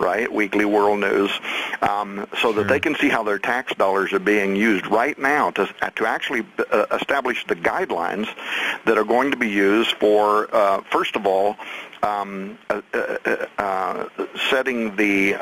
right? Weekly World News, so that they can see how their tax dollars are being used right now to actually establish the guidelines that are going to be used for, first of all, setting the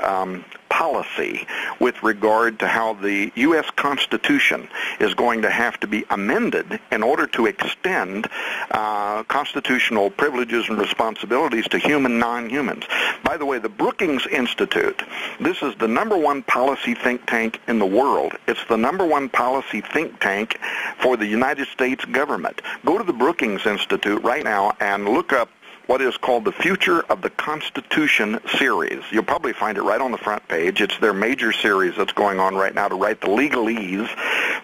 policy with regard to how the U.S. Constitution is going to have to be amended in order to extend constitutional privileges and responsibilities to human non-humans. By the way, the Brookings Institute, this is the #1 policy think tank in the world. It's the #1 policy think tank for the United States government. Go to the Brookings Institute right now and look up what is called the Future of the Constitution series. You'll probably find it right on the front page. It's their major series that's going on right now to write the legalese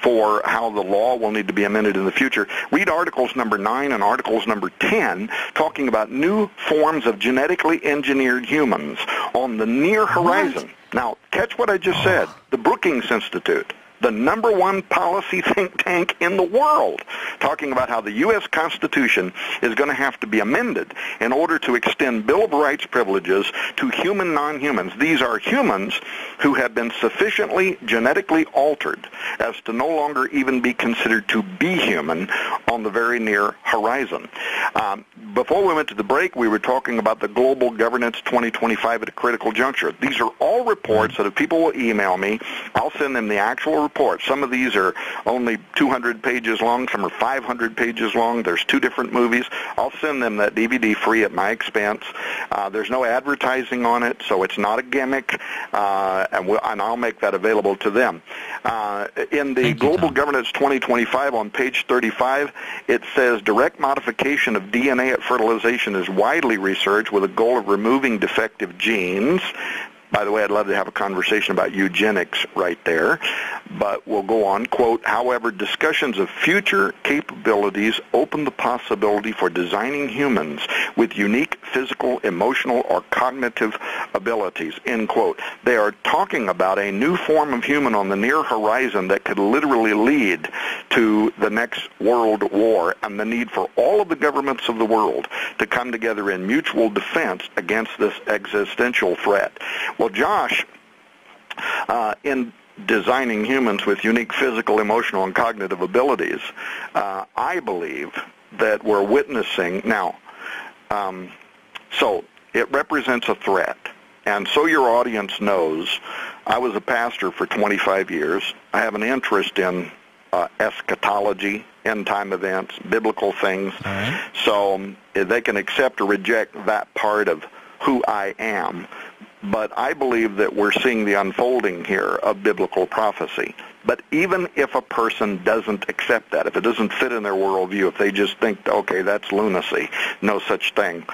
for how the law will need to be amended in the future. Read articles number 9 and articles number 10 talking about new forms of genetically engineered humans on the near horizon. Now, catch what I just said. The Brookings Institute, the #1 policy think tank in the world, talking about how the U.S. Constitution is going to have to be amended in order to extend Bill of Rights privileges to human non-humans. These are humans who have been sufficiently genetically altered as to no longer even be considered to be human on the very near horizon. Before we went to the break, we were talking about the Global Governance 2025 at a critical juncture. These are all reports that if people will email me, I'll send them the actual reports. Some of these are only 200 pages long. Some are 500 pages long. There's 2 different movies. I'll send them that DVD free at my expense. There's no advertising on it, so it's not a gimmick, and I'll make that available to them. In the Global Governance 2025 on page 35, it says direct modification of DNA at fertilization is widely researched with a goal of removing defective genes. By the way, I'd love to have a conversation about eugenics right there, but we'll go on. Quote, however, discussions of future capabilities open the possibility for designing humans with unique physical, emotional, or cognitive abilities, end quote. They are talking about a new form of human on the near horizon that could literally lead to the next world war and the need for all of the governments of the world to come together in mutual defense against this existential threat. Well, Josh, in designing humans with unique physical, emotional, and cognitive abilities, I believe that we're witnessing now. So it represents a threat. And so your audience knows, I was a pastor for 25 years. I have an interest in eschatology, end-time events, biblical things. Right. So they can accept or reject that part of who I am. But I believe that we're seeing the unfolding here of biblical prophecy. But even if a person doesn't accept that, if it doesn't fit in their worldview, if they just think, okay, that's lunacy, no such thing,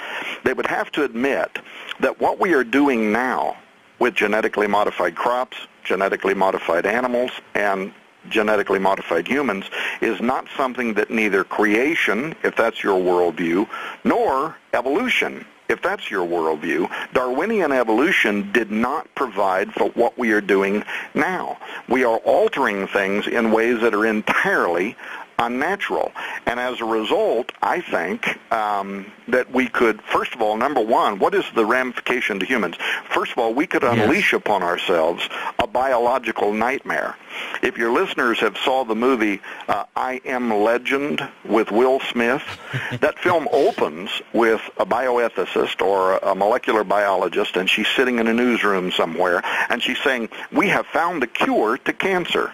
they would have to admit that what we are doing now with genetically modified crops, genetically modified animals, and genetically modified humans is not something that neither creation, if that's your worldview, nor evolution, if that's your worldview. Darwinian evolution did not provide for what we are doing now. We are altering things in ways that are entirely unnatural. And as a result, I think that we could, first of all, number one, what is the ramification to humans? First of all, we could unleash upon ourselves a biological nightmare. If your listeners have saw the movie I Am Legend with Will Smith, that film opens with a bioethicist or a molecular biologist, and she's sitting in a newsroom somewhere, and she's saying, we have found the cure to cancer.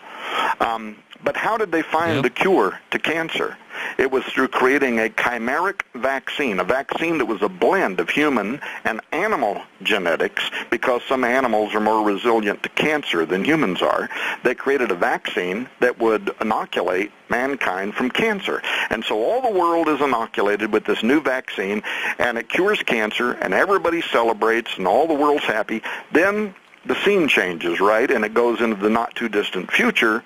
But how did they find the cure to cancer? It was through creating a chimeric vaccine, a vaccine that was a blend of human and animal genetics, because some animals are more resilient to cancer than humans are. They created a vaccine that would inoculate mankind from cancer. And so all the world is inoculated with this new vaccine, and it cures cancer, and everybody celebrates, and all the world's happy. Then the scene changes, right? And it goes into the not-too-distant future,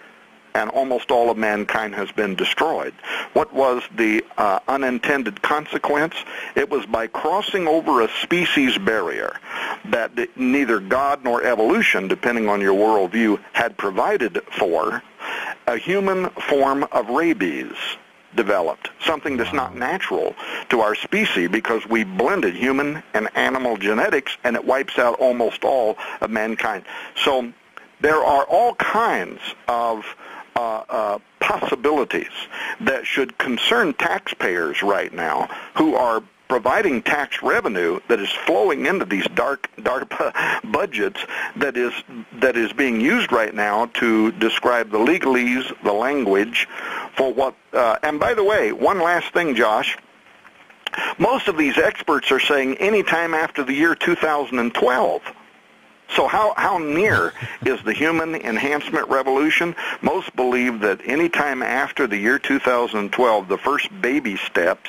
and almost all of mankind has been destroyed. What was the unintended consequence? It was by crossing over a species barrier that neither God nor evolution, depending on your worldview, had provided for, a human form of rabies. developed, something that's not natural to our species because we blended human and animal genetics, and it wipes out almost all of mankind. So there are all kinds of possibilities that should concern taxpayers right now who are providing tax revenue that is flowing into these DARPA budgets that is being used right now to describe the legalese, the language for what. And by the way, one last thing, Josh. Most of these experts are saying any time after the year 2012. So how near is the human enhancement revolution? Most believe that any time after the year 2012, the first baby steps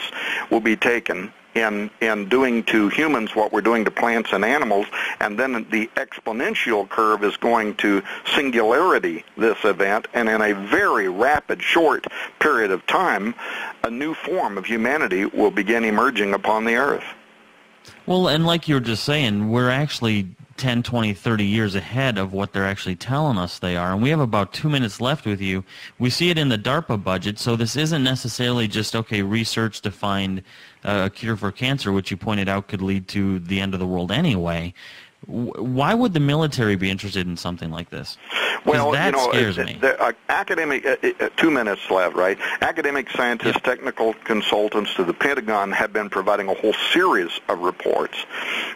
will be taken in doing to humans what we're doing to plants and animals, and then the exponential curve is going to singularity this event, and in a very rapid, short period of time, a new form of humanity will begin emerging upon the earth. Well, and like you were just saying, we're actually 10, 20, 30 years ahead of what they're actually telling us they are. And we have about 2 minutes left with you. We see it in the DARPA budget, so this isn't necessarily just, okay, research to find a cure for cancer, which you pointed out could lead to the end of the world anyway. Why would the military be interested in something like this? Well, that scares me. Academic, 2 minutes left, right? Academic scientists, Yep. Technical consultants to the Pentagon have been providing a whole series of reports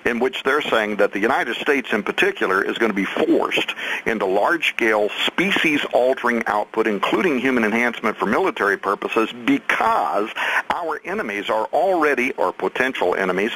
in which they're saying that the United States in particular is going to be forced into large-scale species-altering output, including human enhancement for military purposes, because our enemies are already, or potential enemies,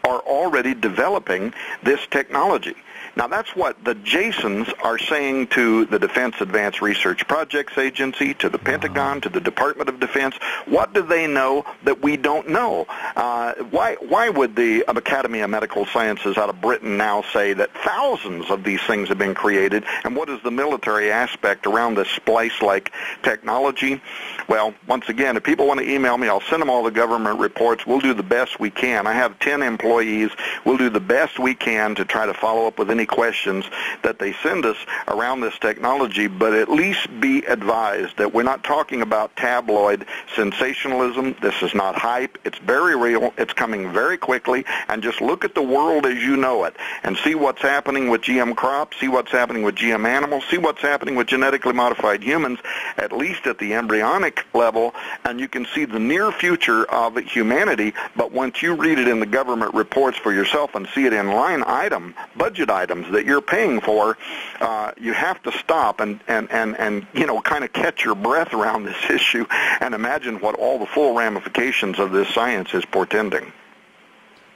are already developing this technology. Now, that's what the Jasons are saying to the Defense Advanced Research Projects Agency, to the Pentagon, to the Department of Defense. What do they know that we don't know? Why would the Academy of Medical Sciences out of Britain now say that thousands of these things have been created, and what is the military aspect around this splice-like technology? Well, once again, if people want to email me, I'll send them all the government reports. We'll do the best we can. I have 10 employees. We'll do the best we can to try to follow up with any questions that they send us around this technology, but at least be advised that we're not talking about tabloid sensationalism. This is not hype. It's very real. It's coming very quickly, and just look at the world as you know it and see what's happening with GM crops, see what's happening with GM animals, see what's happening with genetically modified humans, at least at the embryonic level, and you can see the near future of humanity. But once you read it in the government reports for yourself and see it in line item, budget items that you're paying for, you have to stop and kind of catch your breath around this issue and imagine what all the full ramifications of this science is portending.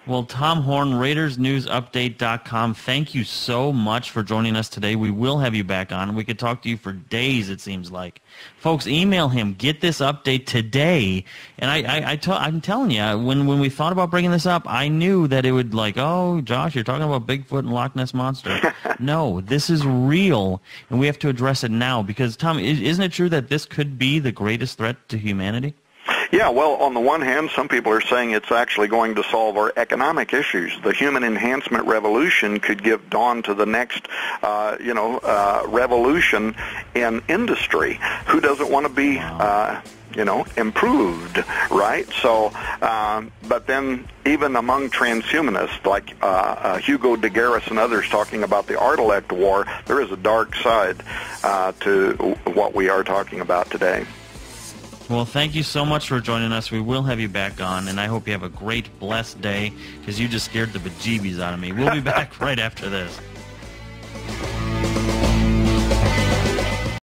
Well, Tom Horn, RaidersNewsUpdate.com, thank you so much for joining us today. We will have you back on. We could talk to you for days, it seems like. Folks, email him. Get this update today. And I'm telling you, when we thought about bringing this up, I knew that it would oh, Josh, you're talking about Bigfoot and Loch Ness Monster. No, this is real, and we have to address it now. Because, Tom, isn't it true that this could be the greatest threat to humanity? Yeah, well, on the one hand, some people are saying it's actually going to solve our economic issues. The human enhancement revolution could give dawn to the next, revolution in industry. Who doesn't want to be, improved, right? So, but then even among transhumanists like Hugo de Garis and others talking about the Art-elect war, there is a dark side to what we are talking about today. Well, thank you so much for joining us. We will have you back on, and I hope you have a great, blessed day, because you just scared the bejeebies out of me. We'll be back right after this.